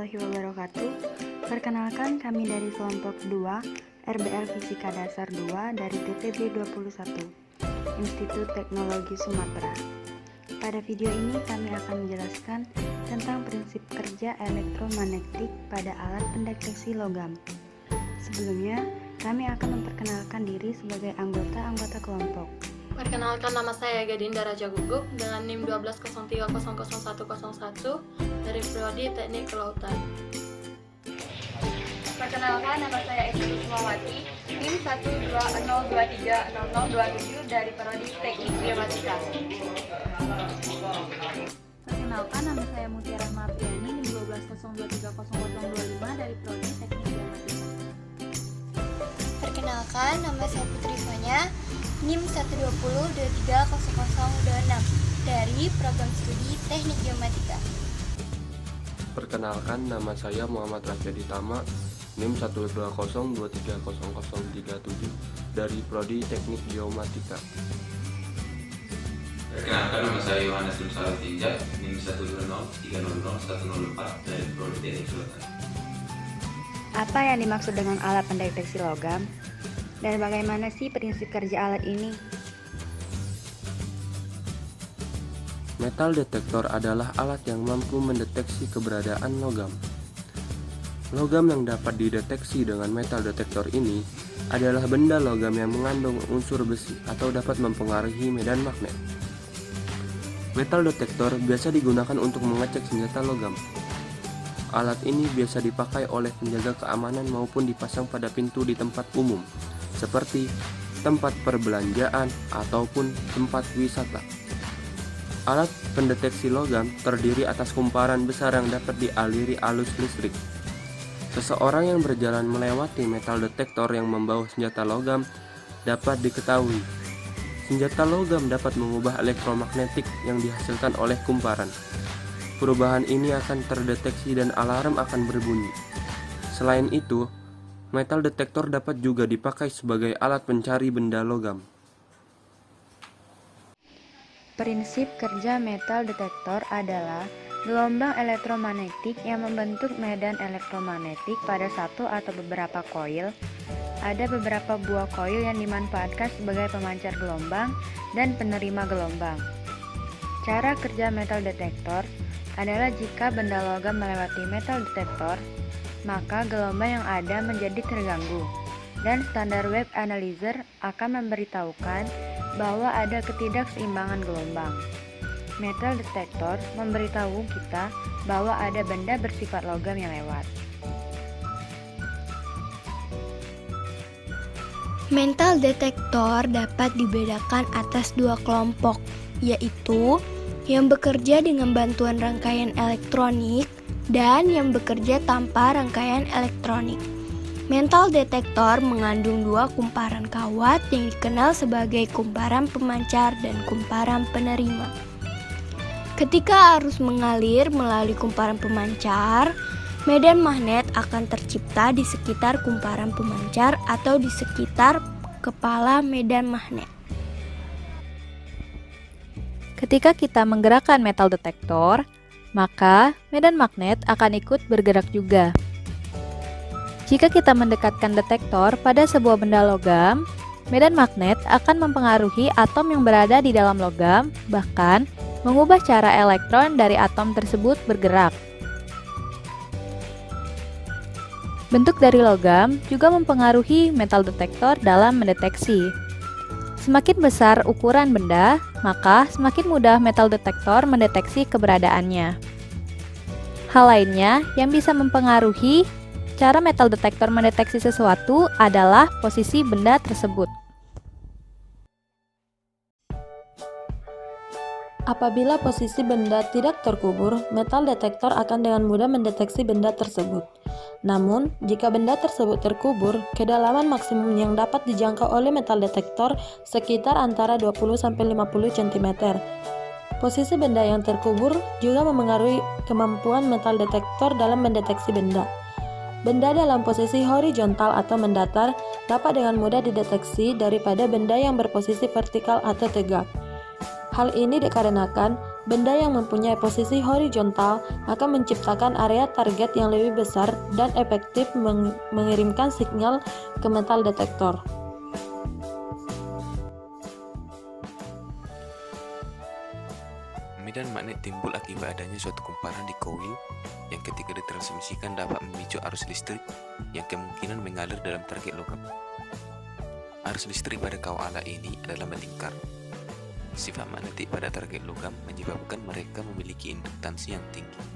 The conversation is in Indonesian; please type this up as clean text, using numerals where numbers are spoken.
warahmatullahi wabarakatuh. Perkenalkan, kami dari kelompok 2 RBL Fisika Dasar 2 dari TPB 21 Institut Teknologi Sumatera. Pada video ini kami akan menjelaskan tentang prinsip kerja elektromagnetik pada alat pendeteksi logam. Sebelumnya, kami akan memperkenalkan diri sebagai anggota kelompok. Perkenalkan, nama saya Gadinda Raja Gugup dengan NIM 1203000101 dari Prodi Teknik Kelautan. Perkenalkan, nama saya Esti Kusmawati, NIM 120230027 dari Prodi Teknik Geomatika. Perkenalkan, nama saya Mutiara Martiani, NIM 120230025 dari Prodi Teknik Geomatika. Perkenalkan, nama saya Putri Sonya, NIM 120230026 dari Program Studi Teknik Geomatika. Perkenalkan, nama saya Muhammad Raffi Tama, NIM 120230037 dari Prodi Teknik Geomatika. Perkenalkan, nama saya Yohanes Nursalah Tinja, NIM 120300104 dari Prodi Teknik Kelautan. Apa yang dimaksud dengan alat pendeteksi logam? Dan bagaimana sih prinsip kerja alat ini? Metal detektor adalah alat yang mampu mendeteksi keberadaan logam. Logam yang dapat dideteksi dengan metal detektor ini adalah benda logam yang mengandung unsur besi atau dapat mempengaruhi medan magnet. Metal detektor biasa digunakan untuk mengecek senjata logam. Alat ini biasa dipakai oleh penjaga keamanan maupun dipasang pada pintu di tempat umum, seperti tempat perbelanjaan ataupun tempat wisata. Alat pendeteksi logam terdiri atas kumparan besar yang dapat dialiri arus listrik. Seseorang yang berjalan melewati metal detektor yang membawa senjata logam dapat diketahui. Senjata logam dapat mengubah elektromagnetik yang dihasilkan oleh kumparan. Perubahan ini akan terdeteksi dan alarm akan berbunyi. Selain itu, metal detektor dapat juga dipakai sebagai alat pencari benda logam. Prinsip kerja metal detektor adalah gelombang elektromagnetik yang membentuk medan elektromagnetik pada satu atau beberapa koil. Ada beberapa buah koil yang dimanfaatkan sebagai pemancar gelombang dan penerima gelombang. Cara kerja metal detektor adalah jika benda logam melewati metal detektor, maka gelombang yang ada menjadi terganggu, dan standar wave analyzer akan memberitahukan bahwa ada ketidakseimbangan gelombang. Metal detektor memberitahu kita bahwa ada benda bersifat logam yang lewat. Metal detektor dapat dibedakan atas dua kelompok, yaitu yang bekerja dengan bantuan rangkaian elektronik dan yang bekerja tanpa rangkaian elektronik. Metal detektor mengandung dua kumparan kawat yang dikenal sebagai kumparan pemancar dan kumparan penerima. Ketika arus mengalir melalui kumparan pemancar, medan magnet akan tercipta di sekitar kumparan pemancar atau di sekitar kepala medan magnet. Ketika kita menggerakkan metal detektor, maka medan magnet akan ikut bergerak juga. Jika kita mendekatkan detektor pada sebuah benda logam, medan magnet akan mempengaruhi atom yang berada di dalam logam, bahkan mengubah cara elektron dari atom tersebut bergerak. Bentuk dari logam juga mempengaruhi metal detektor dalam mendeteksi. Semakin besar ukuran benda, maka semakin mudah metal detektor mendeteksi keberadaannya. Hal lainnya yang bisa mempengaruhi cara metal detektor mendeteksi sesuatu adalah posisi benda tersebut. Apabila posisi benda tidak terkubur, metal detektor akan dengan mudah mendeteksi benda tersebut. Namun, jika benda tersebut terkubur, kedalaman maksimum yang dapat dijangkau oleh metal detektor sekitar antara 20-50 cm. Posisi benda yang terkubur juga memengaruhi kemampuan metal detektor dalam mendeteksi benda. Benda dalam posisi horizontal atau mendatar dapat dengan mudah dideteksi daripada benda yang berposisi vertikal atau tegak. Hal ini dikarenakan Benda yang mempunyai posisi horizontal akan menciptakan area target yang lebih besar dan efektif mengirimkan sinyal ke metal detektor. Medan magnet timbul akibat adanya suatu kumparan di koil yang ketika ditransmisikan dapat memicu arus listrik yang kemungkinan mengalir dalam target logam. Arus listrik pada kawah ala ini adalah melingkar. Sifat magnetik pada target logam menyebabkan mereka memiliki induktansi yang tinggi.